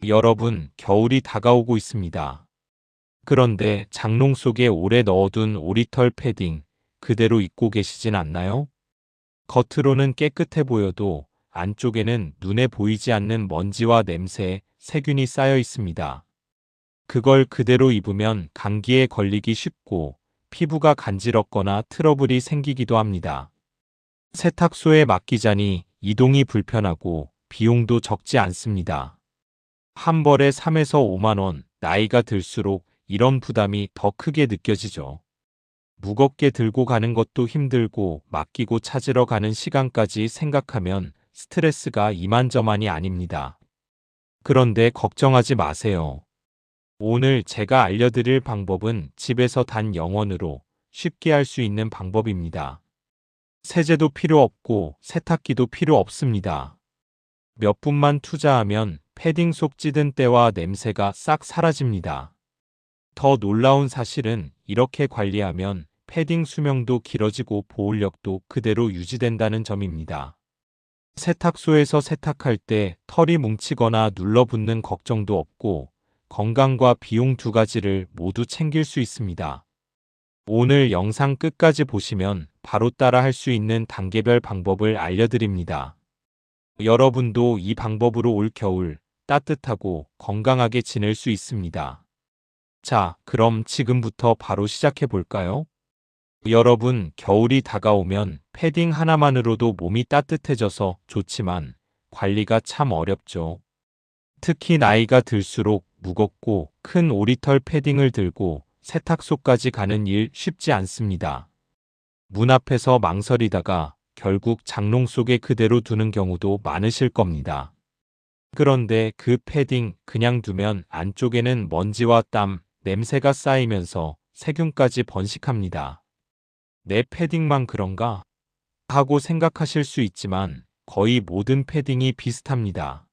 여러분, 겨울이 다가오고 있습니다. 그런데 장롱 속에 오래 넣어둔 오리털 패딩 그대로 입고 계시진 않나요? 겉으로는 깨끗해 보여도 안쪽에는 눈에 보이지 않는 먼지와 냄새, 세균이 쌓여 있습니다. 그걸 그대로 입으면 감기에 걸리기 쉽고 피부가 간지럽거나 트러블이 생기기도 합니다. 세탁소에 맡기자니 이동이 불편하고 비용도 적지 않습니다. 한 벌에 3에서 5만 원, 나이가 들수록 이런 부담이 더 크게 느껴지죠. 무겁게 들고 가는 것도 힘들고 맡기고 찾으러 가는 시간까지 생각하면 스트레스가 이만저만이 아닙니다. 그런데 걱정하지 마세요. 오늘 제가 알려드릴 방법은 집에서 단 영원으로 쉽게 할 수 있는 방법입니다. 세제도 필요 없고 세탁기도 필요 없습니다. 몇 분만 투자하면 패딩 속 찌든 때와 냄새가 싹 사라집니다. 더 놀라운 사실은 이렇게 관리하면 패딩 수명도 길어지고 보온력도 그대로 유지된다는 점입니다. 세탁소에서 세탁할 때 털이 뭉치거나 눌러붙는 걱정도 없고 건강과 비용 두 가지를 모두 챙길 수 있습니다. 오늘 영상 끝까지 보시면 바로 따라 할 수 있는 단계별 방법을 알려드립니다. 여러분도 이 방법으로 올 겨울 따뜻하고 건강하게 지낼 수 있습니다. 자, 그럼 지금부터 바로 시작해 볼까요? 여러분, 겨울이 다가오면 패딩 하나만으로도 몸이 따뜻해져서 좋지만 관리가 참 어렵죠. 특히 나이가 들수록 무겁고 큰 오리털 패딩을 들고 세탁소까지 가는 일 쉽지 않습니다. 문 앞에서 망설이다가 결국 장롱 속에 그대로 두는 경우도 많으실 겁니다. 그런데 그 패딩 그냥 두면 안쪽에는 먼지와 땀, 냄새가 쌓이면서 세균까지 번식합니다. 내 패딩만 그런가? 하고 생각하실 수 있지만 거의 모든 패딩이 비슷합니다.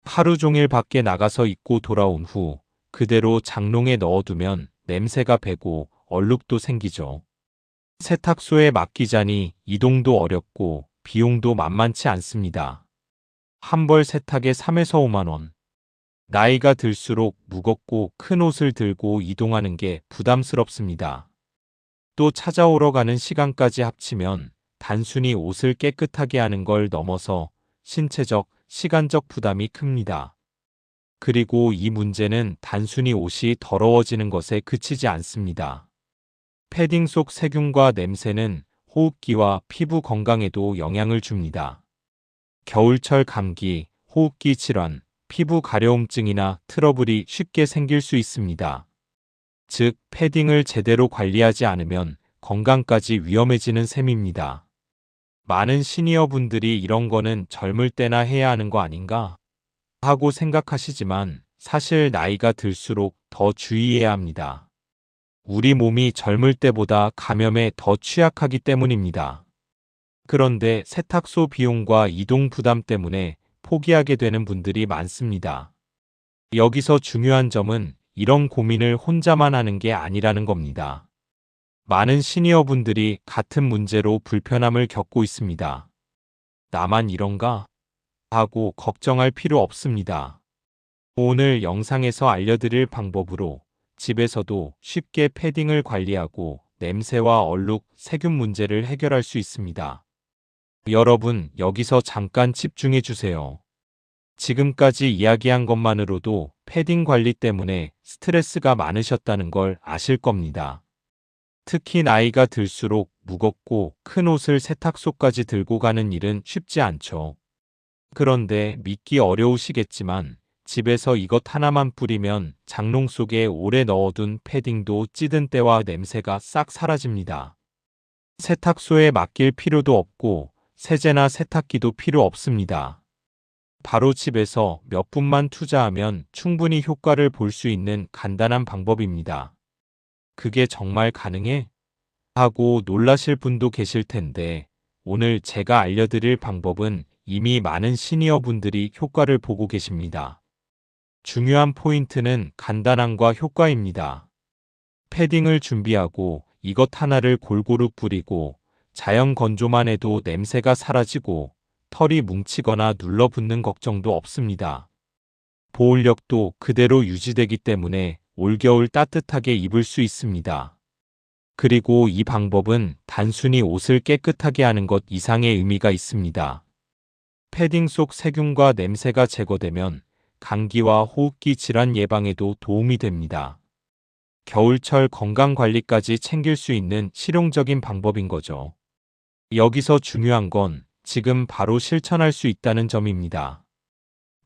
하루 종일 밖에 나가서 입고 돌아온 후 그대로 장롱에 넣어두면 냄새가 배고 얼룩도 생기죠. 세탁소에 맡기자니 이동도 어렵고 비용도 만만치 않습니다. 한 벌 세탁에 3에서 5만 원. 나이가 들수록 무겁고 큰 옷을 들고 이동하는 게 부담스럽습니다. 또 찾아오러 가는 시간까지 합치면 단순히 옷을 깨끗하게 하는 걸 넘어서 신체적, 시간적 부담이 큽니다. 그리고 이 문제는 단순히 옷이 더러워지는 것에 그치지 않습니다. 패딩 속 세균과 냄새는 호흡기와 피부 건강에도 영향을 줍니다. 겨울철 감기, 호흡기 질환, 피부 가려움증이나 트러블이 쉽게 생길 수 있습니다. 즉, 패딩을 제대로 관리하지 않으면 건강까지 위험해지는 셈입니다. 많은 시니어분들이 이런 거는 젊을 때나 해야 하는 거 아닌가? 하고 생각하시지만 사실 나이가 들수록 더 주의해야 합니다. 우리 몸이 젊을 때보다 감염에 더 취약하기 때문입니다. 그런데 세탁소 비용과 이동 부담 때문에 포기하게 되는 분들이 많습니다. 여기서 중요한 점은 이런 고민을 혼자만 하는 게 아니라는 겁니다. 많은 시니어분들이 같은 문제로 불편함을 겪고 있습니다. 나만 이런가? 하고 걱정할 필요 없습니다. 오늘 영상에서 알려드릴 방법으로 집에서도 쉽게 패딩을 관리하고 냄새와 얼룩, 세균 문제를 해결할 수 있습니다. 여러분, 여기서 잠깐 집중해 주세요. 지금까지 이야기한 것만으로도 패딩 관리 때문에 스트레스가 많으셨다는 걸 아실 겁니다. 특히 나이가 들수록 무겁고 큰 옷을 세탁소까지 들고 가는 일은 쉽지 않죠. 그런데 믿기 어려우시겠지만 집에서 이것 하나만 뿌리면 장롱 속에 오래 넣어둔 패딩도 찌든 때와 냄새가 싹 사라집니다. 세탁소에 맡길 필요도 없고 세제나 세탁기도 필요 없습니다. 바로 집에서 몇 분만 투자하면 충분히 효과를 볼 수 있는 간단한 방법입니다. 그게 정말 가능해? 하고 놀라실 분도 계실 텐데 오늘 제가 알려드릴 방법은 이미 많은 시니어분들이 효과를 보고 계십니다. 중요한 포인트는 간단함과 효과입니다. 패딩을 준비하고 이것 하나를 골고루 뿌리고 자연 건조만 해도 냄새가 사라지고 털이 뭉치거나 눌러붙는 걱정도 없습니다. 보온력도 그대로 유지되기 때문에 올겨울 따뜻하게 입을 수 있습니다. 그리고 이 방법은 단순히 옷을 깨끗하게 하는 것 이상의 의미가 있습니다. 패딩 속 세균과 냄새가 제거되면 감기와 호흡기 질환 예방에도 도움이 됩니다. 겨울철 건강 관리까지 챙길 수 있는 실용적인 방법인 거죠. 여기서 중요한 건 지금 바로 실천할 수 있다는 점입니다.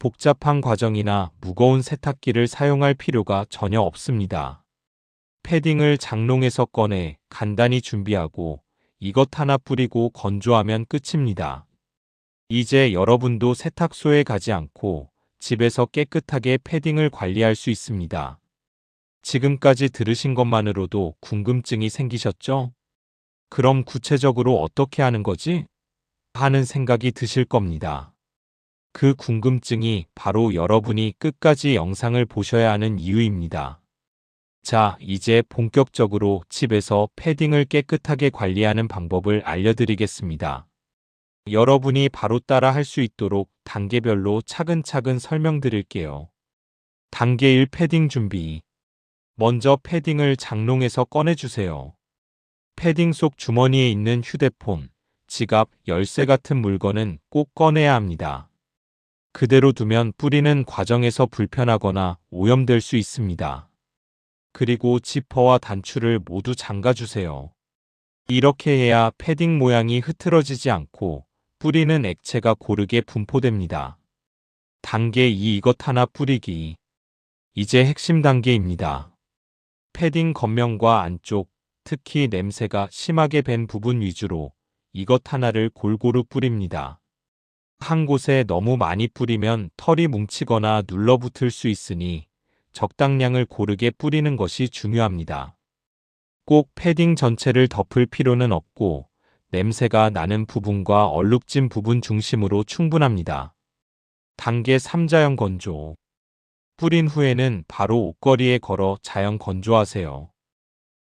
복잡한 과정이나 무거운 세탁기를 사용할 필요가 전혀 없습니다. 패딩을 장롱에서 꺼내 간단히 준비하고 이것 하나 뿌리고 건조하면 끝입니다. 이제 여러분도 세탁소에 가지 않고 집에서 깨끗하게 패딩을 관리할 수 있습니다. 지금까지 들으신 것만으로도 궁금증이 생기셨죠? 그럼 구체적으로 어떻게 하는 거지? 하는 생각이 드실 겁니다. 그 궁금증이 바로 여러분이 끝까지 영상을 보셔야 하는 이유입니다. 자, 이제 본격적으로 집에서 패딩을 깨끗하게 관리하는 방법을 알려드리겠습니다. 여러분이 바로 따라 할 수 있도록 단계별로 차근차근 설명드릴게요. 단계 1 패딩 준비. 먼저 패딩을 장롱에서 꺼내주세요. 패딩 속 주머니에 있는 휴대폰, 지갑, 열쇠 같은 물건은 꼭 꺼내야 합니다. 그대로 두면 뿌리는 과정에서 불편하거나 오염될 수 있습니다. 그리고 지퍼와 단추를 모두 잠가주세요. 이렇게 해야 패딩 모양이 흐트러지지 않고 뿌리는 액체가 고르게 분포됩니다. 단계 2 이것 하나 뿌리기. 이제 핵심 단계입니다. 패딩 겉면과 안쪽, 특히 냄새가 심하게 밴 부분 위주로 이것 하나를 골고루 뿌립니다. 한 곳에 너무 많이 뿌리면 털이 뭉치거나 눌러붙을 수 있으니 적당량을 고르게 뿌리는 것이 중요합니다. 꼭 패딩 전체를 덮을 필요는 없고 냄새가 나는 부분과 얼룩진 부분 중심으로 충분합니다. 단계 3 자연 건조. 뿌린 후에는 바로 옷걸이에 걸어 자연 건조하세요.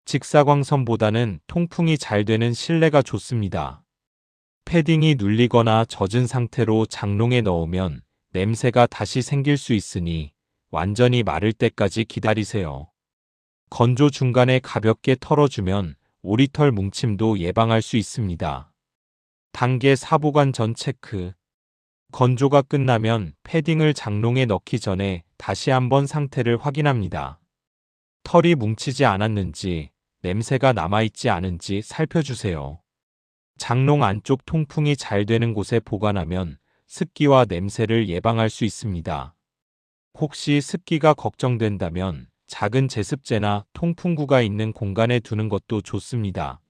직사광선보다는 통풍이 잘 되는 실내가 좋습니다. 패딩이 눌리거나 젖은 상태로 장롱에 넣으면 냄새가 다시 생길 수 있으니 완전히 마를 때까지 기다리세요. 건조 중간에 가볍게 털어주면 오리털 뭉침도 예방할 수 있습니다. 단계 4 보관 전 체크. 건조가 끝나면 패딩을 장롱에 넣기 전에 다시 한번 상태를 확인합니다. 털이 뭉치지 않았는지, 냄새가 남아있지 않은지 살펴주세요. 장롱 안쪽 통풍이 잘 되는 곳에 보관하면 습기와 냄새를 예방할 수 있습니다. 혹시 습기가 걱정된다면 작은 제습제나 통풍구가 있는 공간에 두는 것도 좋습니다.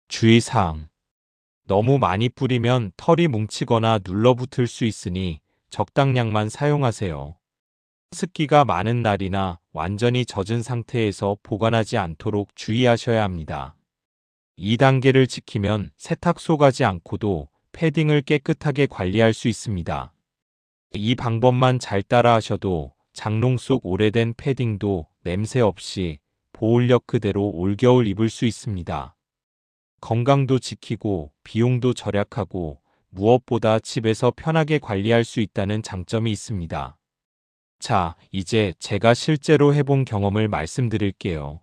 주의사항. 너무 많이 뿌리면 털이 뭉치거나 눌러붙을 수 있으니 적당량만 사용하세요. 습기가 많은 날이나 완전히 젖은 상태에서 보관하지 않도록 주의하셔야 합니다. 2단계를 지키면 세탁소 가지 않고도 패딩을 깨끗하게 관리할 수 있습니다. 이 방법만 잘 따라하셔도 장롱 속 오래된 패딩도 냄새 없이 보온력 그대로 올겨울 입을 수 있습니다. 건강도 지키고 비용도 절약하고 무엇보다 집에서 편하게 관리할 수 있다는 장점이 있습니다. 자, 이제 제가 실제로 해본 경험을 말씀드릴게요.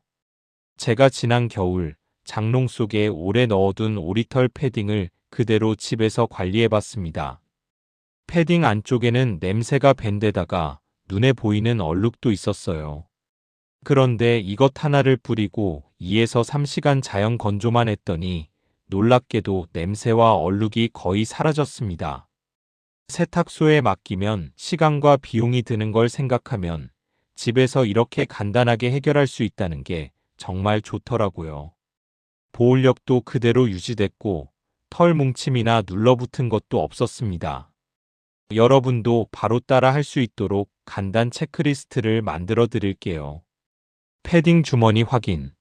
제가 지난 겨울 장롱 속에 오래 넣어둔 오리털 패딩을 그대로 집에서 관리해봤습니다. 패딩 안쪽에는 냄새가 밴 데다가 눈에 보이는 얼룩도 있었어요. 그런데 이것 하나를 뿌리고 2에서 3시간 자연 건조만 했더니 놀랍게도 냄새와 얼룩이 거의 사라졌습니다. 세탁소에 맡기면 시간과 비용이 드는 걸 생각하면 집에서 이렇게 간단하게 해결할 수 있다는 게 정말 좋더라고요. 보온력도 그대로 유지됐고 털 뭉침이나 눌러붙은 것도 없었습니다. 여러분도 바로 따라 할 수 있도록 간단 체크리스트를 만들어 드릴게요. 패딩 주머니 확인.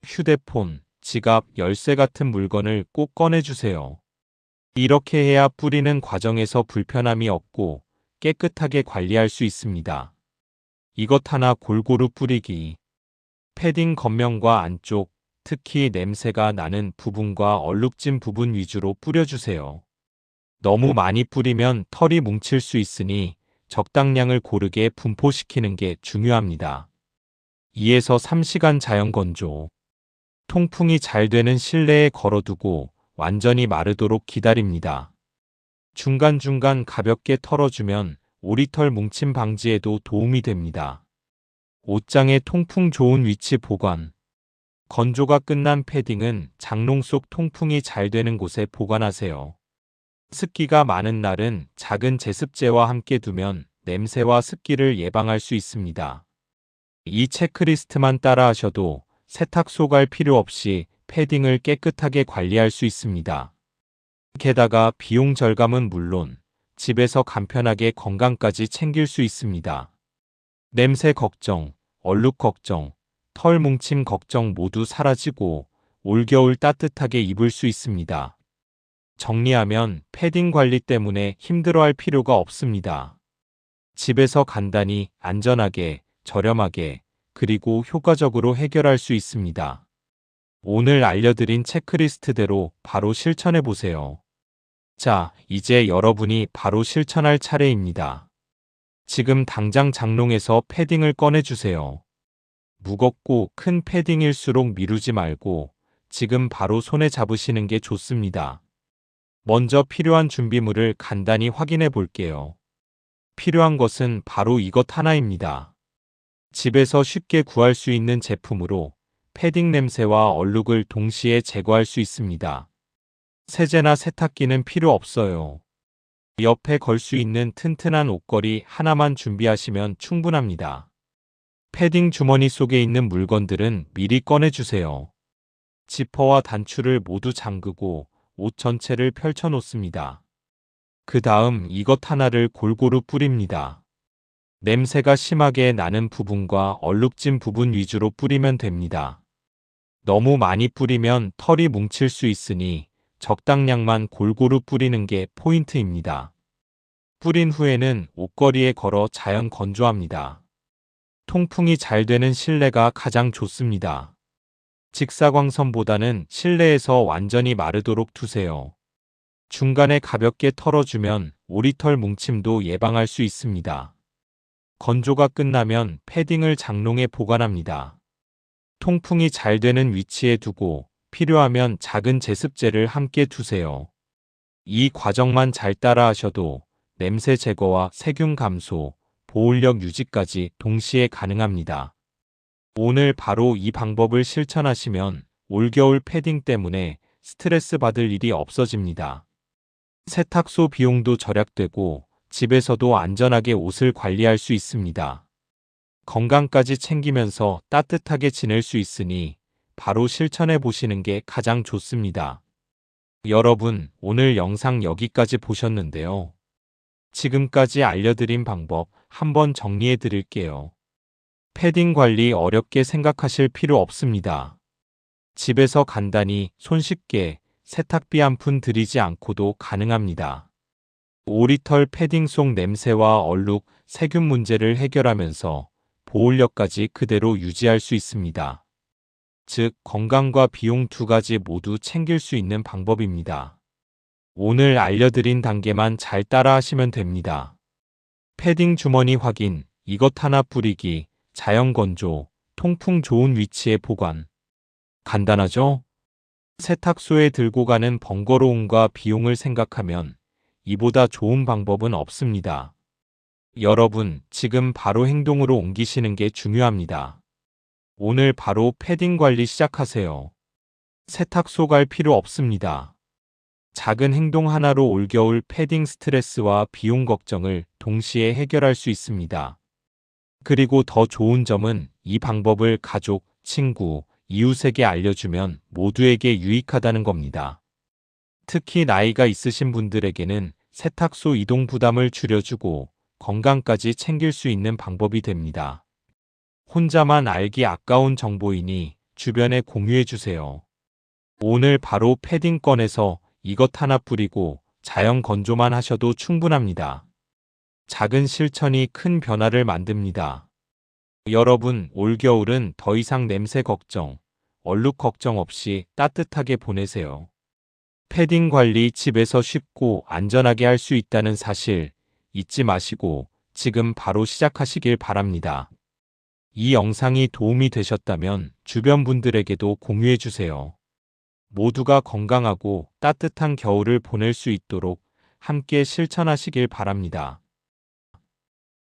휴대폰, 지갑, 열쇠 같은 물건을 꼭 꺼내주세요. 이렇게 해야 뿌리는 과정에서 불편함이 없고 깨끗하게 관리할 수 있습니다. 이것 하나 골고루 뿌리기. 패딩 겉면과 안쪽, 특히 냄새가 나는 부분과 얼룩진 부분 위주로 뿌려주세요. 너무 많이 뿌리면 털이 뭉칠 수 있으니 적당량을 고르게 분포시키는 게 중요합니다. 2에서 3시간 자연 건조. 통풍이 잘 되는 실내에 걸어두고 완전히 마르도록 기다립니다. 중간중간 가볍게 털어주면 오리털 뭉침 방지에도 도움이 됩니다. 옷장의 통풍 좋은 위치 보관. 건조가 끝난 패딩은 장롱 속 통풍이 잘 되는 곳에 보관하세요. 습기가 많은 날은 작은 제습제와 함께 두면 냄새와 습기를 예방할 수 있습니다. 이 체크리스트만 따라하셔도 세탁소 갈 필요 없이 패딩을 깨끗하게 관리할 수 있습니다. 게다가 비용 절감은 물론 집에서 간편하게 건강까지 챙길 수 있습니다. 냄새 걱정, 얼룩 걱정, 털 뭉침 걱정 모두 사라지고 올겨울 따뜻하게 입을 수 있습니다. 정리하면 패딩 관리 때문에 힘들어할 필요가 없습니다. 집에서 간단히, 안전하게, 저렴하게, 그리고 효과적으로 해결할 수 있습니다. 오늘 알려드린 체크리스트대로 바로 실천해 보세요. 자, 이제 여러분이 바로 실천할 차례입니다. 지금 당장 장롱에서 패딩을 꺼내주세요. 무겁고 큰 패딩일수록 미루지 말고 지금 바로 손에 잡으시는 게 좋습니다. 먼저 필요한 준비물을 간단히 확인해 볼게요. 필요한 것은 바로 이것 하나입니다. 집에서 쉽게 구할 수 있는 제품으로 패딩 냄새와 얼룩을 동시에 제거할 수 있습니다. 세제나 세탁기는 필요 없어요. 옆에 걸 수 있는 튼튼한 옷걸이 하나만 준비하시면 충분합니다. 패딩 주머니 속에 있는 물건들은 미리 꺼내주세요. 지퍼와 단추를 모두 잠그고 옷 전체를 펼쳐 놓습니다. 그 다음 이것 하나를 골고루 뿌립니다. 냄새가 심하게 나는 부분과 얼룩진 부분 위주로 뿌리면 됩니다. 너무 많이 뿌리면 털이 뭉칠 수 있으니 적당량만 골고루 뿌리는 게 포인트입니다. 뿌린 후에는 옷걸이에 걸어 자연 건조합니다. 통풍이 잘 되는 실내가 가장 좋습니다. 직사광선보다는 실내에서 완전히 마르도록 두세요. 중간에 가볍게 털어주면 오리털 뭉침도 예방할 수 있습니다. 건조가 끝나면 패딩을 장롱에 보관합니다. 통풍이 잘 되는 위치에 두고 필요하면 작은 제습제를 함께 두세요. 이 과정만 잘 따라하셔도 냄새 제거와 세균 감소, 보온력 유지까지 동시에 가능합니다. 오늘 바로 이 방법을 실천하시면 올겨울 패딩 때문에 스트레스 받을 일이 없어집니다. 세탁소 비용도 절약되고 집에서도 안전하게 옷을 관리할 수 있습니다. 건강까지 챙기면서 따뜻하게 지낼 수 있으니 바로 실천해 보시는 게 가장 좋습니다. 여러분, 오늘 영상 여기까지 보셨는데요. 지금까지 알려드린 방법 한번 정리해 드릴게요. 패딩 관리 어렵게 생각하실 필요 없습니다. 집에서 간단히 손쉽게 세탁비 한 푼 들이지 않고도 가능합니다. 오리털 패딩 속 냄새와 얼룩, 세균 문제를 해결하면서 보온력까지 그대로 유지할 수 있습니다. 즉, 건강과 비용 두 가지 모두 챙길 수 있는 방법입니다. 오늘 알려드린 단계만 잘 따라하시면 됩니다. 패딩 주머니 확인, 이것 하나 뿌리기, 자연 건조, 통풍 좋은 위치에 보관. 간단하죠? 세탁소에 들고 가는 번거로움과 비용을 생각하면 이보다 좋은 방법은 없습니다. 여러분, 지금 바로 행동으로 옮기시는 게 중요합니다. 오늘 바로 패딩 관리 시작하세요. 세탁소 갈 필요 없습니다. 작은 행동 하나로 올겨울 패딩 스트레스와 비용 걱정을 동시에 해결할 수 있습니다. 그리고 더 좋은 점은 이 방법을 가족, 친구, 이웃에게 알려주면 모두에게 유익하다는 겁니다. 특히 나이가 있으신 분들에게는 세탁소 이동 부담을 줄여주고 건강까지 챙길 수 있는 방법이 됩니다. 혼자만 알기 아까운 정보이니 주변에 공유해주세요. 오늘 바로 패딩 꺼내서 이것 하나 뿌리고 자연 건조만 하셔도 충분합니다. 작은 실천이 큰 변화를 만듭니다. 여러분, 올겨울은 더 이상 냄새 걱정, 얼룩 걱정 없이 따뜻하게 보내세요. 패딩 관리 집에서 쉽고 안전하게 할 수 있다는 사실 잊지 마시고 지금 바로 시작하시길 바랍니다. 이 영상이 도움이 되셨다면 주변 분들에게도 공유해 주세요. 모두가 건강하고 따뜻한 겨울을 보낼 수 있도록 함께 실천하시길 바랍니다.